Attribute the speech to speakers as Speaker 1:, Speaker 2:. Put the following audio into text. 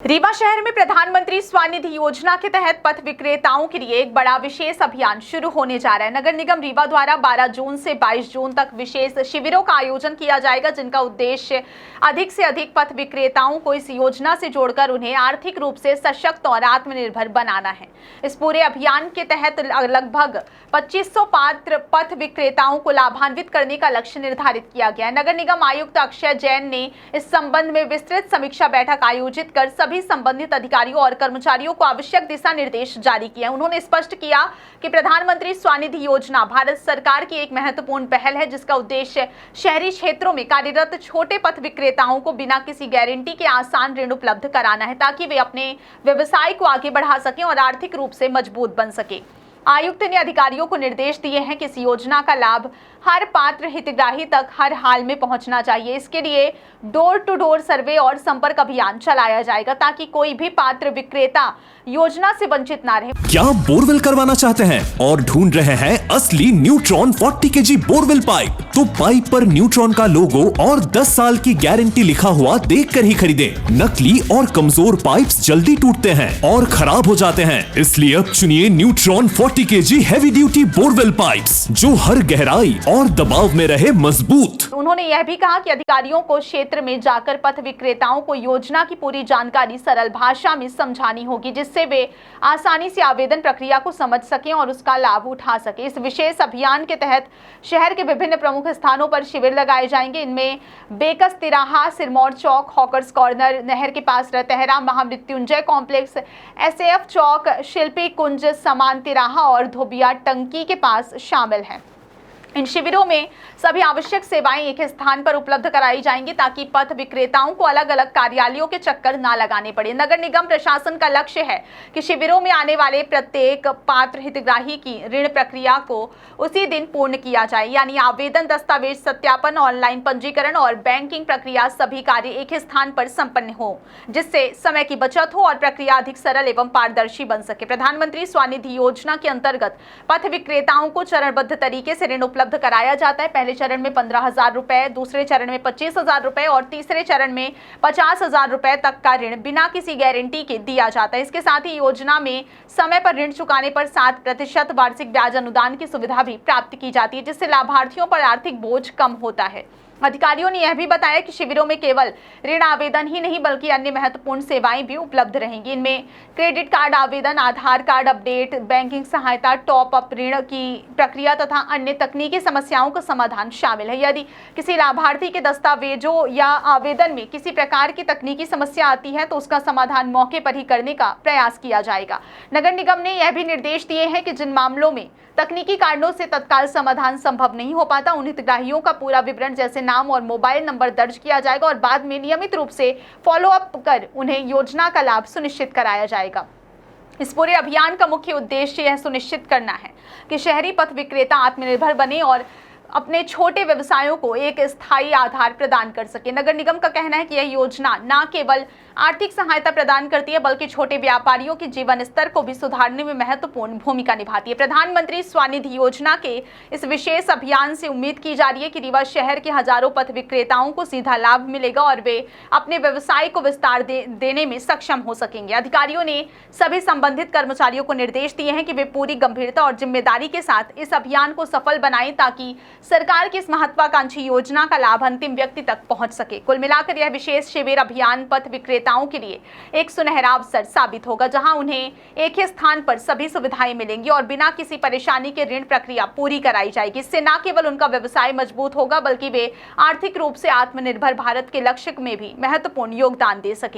Speaker 1: रीवा शहर में प्रधानमंत्री स्वनिधि योजना के तहत पथ विक्रेताओं के लिए एक बड़ा विशेष अभियान शुरू होने जा रहा है। नगर निगम रीवा द्वारा 12 जून से 22 जून तक विशेष शिविरों का आयोजन किया जाएगा, जिनका उद्देश्य अधिक से अधिक पथ विक्रेताओं को इस योजना से जोड़कर उन्हें आर्थिक रूप से सशक्त और आत्मनिर्भर बनाना है। इस पूरे अभियान के तहत लगभग 2500 पात्र पथ विक्रेताओं को लाभान्वित करने का लक्ष्य निर्धारित किया गया है। नगर निगम आयुक्त अक्षय जैन ने इस संबंध में विस्तृत समीक्षा बैठक आयोजित कर सभी संबंधित अधिकारियों और कर्मचारियों को आवश्यक दिशा निर्देश जारी किए। उन्होंने स्पष्ट किया कि प्रधानमंत्री स्वनिधि योजना भारत सरकार की एक महत्वपूर्ण पहल है, जिसका उद्देश्य शहरी क्षेत्रों में कार्यरत छोटे पथ विक्रेताओं को बिना किसी गारंटी के आसान ऋण उपलब्ध कराना है, ताकि वे अपने व्यवसाय को आगे बढ़ा सकें और आर्थिक रूप से मजबूत बन सके। आयुक्त ने अधिकारियों को निर्देश दिए हैं कि इस योजना का लाभ हर पात्र हितग्राही तक हर हाल में पहुंचना चाहिए। इसके लिए डोर टू डोर सर्वे और संपर्क अभियान चलाया जाएगा, ताकि कोई भी पात्र विक्रेता योजना से वंचित ना रहे।
Speaker 2: क्या बोरवेल करवाना चाहते हैं और ढूंढ रहे हैं असली न्यूट्रॉन 40 kg बोरवेल पाइप? तो पाइप पर न्यूट्रॉन का लोगो और 10 साल की गारंटी लिखा हुआ देखकर ही खरीदें। नकली और कमजोर पाइप्स जल्दी टूटते हैं और खराब हो जाते हैं, इसलिए अब चुनिए neutron 40 kg heavy duty borewell pipes, जो हर गहराई और दबाव में रहे मजबूत।
Speaker 1: उन्होंने यह भी कहा कि अधिकारियों को क्षेत्र में जाकर पथ विक्रेताओं को योजना की पूरी जानकारी सरल भाषा में समझानी होगी, जिससे वे आसानी से आवेदन प्रक्रिया को समझ सकें और उसका लाभ उठा सकें। इस विशेष अभियान के तहत शहर के विभिन्न प्रमुख स्थानों पर शिविर लगाए जाएंगे। इनमें बेकस तिराहा, सिरमौर चौक, हॉकर्स कॉर्नर, नहर के पास रतहरा, महामृत्युंजय कॉम्प्लेक्स, एसएफ चौक, शिल्पी कुंज, समान तिराहा और धोबिया टंकी के पास शामिल हैं। इन शिविरों में सभी आवश्यक सेवाएं एक स्थान पर उपलब्ध कराई जाएंगी, ताकि पथ विक्रेताओं को अलग अलग कार्यालयों के चक्कर ना लगाने पड़े। नगर निगम प्रशासन का लक्ष्य है कि शिविरों में आने वाले प्रत्येक पात्र हितग्राही की ऋण प्रक्रिया को उसी दिन पूर्ण किया जाए, यानी आवेदन, दस्तावेज सत्यापन, ऑनलाइन पंजीकरण और बैंकिंग प्रक्रिया सभी कार्य एक ही स्थान पर संपन्न हो, जिससे समय की बचत हो और प्रक्रिया अधिक सरल एवं पारदर्शी बन सके। प्रधानमंत्री स्वनिधि योजना के अंतर्गत पथ विक्रेताओं को चरणबद्ध तरीके से ऋण उपलब्ध कराया जाता है। पहले चरण में 15,000 रुपए, दूसरे चरण में 25,000 रुपए और तीसरे चरण में 50,000 रुपए तक का ऋण बिना किसी गारंटी के दिया जाता है। इसके साथ ही योजना में समय पर ऋण चुकाने पर 7% वार्षिक ब्याज अनुदान की सुविधा भी प्राप्त की जाती है, जिससे लाभार्थियों पर आर्थिक बोझ कम होता है। अधिकारियों ने यह भी बताया कि शिविरों में केवल ऋण आवेदन ही नहीं, बल्कि अन्य महत्वपूर्ण सेवाएं भी उपलब्ध रहेंगी। इनमें क्रेडिट कार्ड आवेदन, आधार कार्ड अपडेट, बैंकिंग सहायता, टॉप अप ऋण की प्रक्रिया तथा अन्य तकनीकी समस्याओं का समाधान शामिल है। यदि किसी लाभार्थी के दस्तावेजों या आवेदन में किसी प्रकार की तकनीकी समस्या आती है, तो उसका समाधान मौके पर ही करने का प्रयास किया जाएगा। नगर निगम ने यह भी निर्देश दिए हैं कि जिन मामलों में तकनीकी कारणों से तत्काल समाधान संभव नहीं हो पाता, उन हितग्राहियों का पूरा विवरण जैसे नाम और मोबाइल नंबर दर्ज किया जाएगा और बाद में नियमित रूप से फॉलो अप कर उन्हें योजना का लाभ सुनिश्चित कराया जाएगा। इस पूरे अभियान का मुख्य उद्देश्य यह सुनिश्चित करना है कि शहरी पथ विक्रेता आत्मनिर्भर बने और अपने छोटे व्यवसायों को एक स्थायी आधार प्रदान कर सके। नगर निगम का कहना है कि यह योजना न केवल आर्थिक सहायता प्रदान करती है, बल्कि छोटे व्यापारियों के जीवन स्तर को भी सुधारने में महत्वपूर्ण भूमिका निभाती है। प्रधानमंत्री स्वनिधि योजना के इस विशेष अभियान से उम्मीद की जा रही है कि रीवा शहर के हजारों पथ विक्रेताओं को सीधा लाभ मिलेगा और वे अपने व्यवसाय को विस्तार देने में सक्षम हो सकेंगे। अधिकारियों ने सभी संबंधित कर्मचारियों को निर्देश दिए हैं कि वे पूरी गंभीरता और जिम्मेदारी के साथ इस अभियान को सफल बनाएं, ताकि सरकार की इस महत्वाकांक्षी योजना का लाभ अंतिम व्यक्ति तक पहुंच सके। कुल मिलाकर यह विशेष शिविर अभियान पथ विक्रेताओं के लिए एक सुनहरा अवसर साबित होगा, जहां उन्हें एक ही स्थान पर सभी सुविधाएं मिलेंगी और बिना किसी परेशानी के ऋण प्रक्रिया पूरी कराई जाएगी। इससे न केवल उनका व्यवसाय मजबूत होगा, बल्कि वे आर्थिक रूप से आत्मनिर्भर भारत के लक्ष्य में भी महत्वपूर्ण योगदान दे सकेंगे।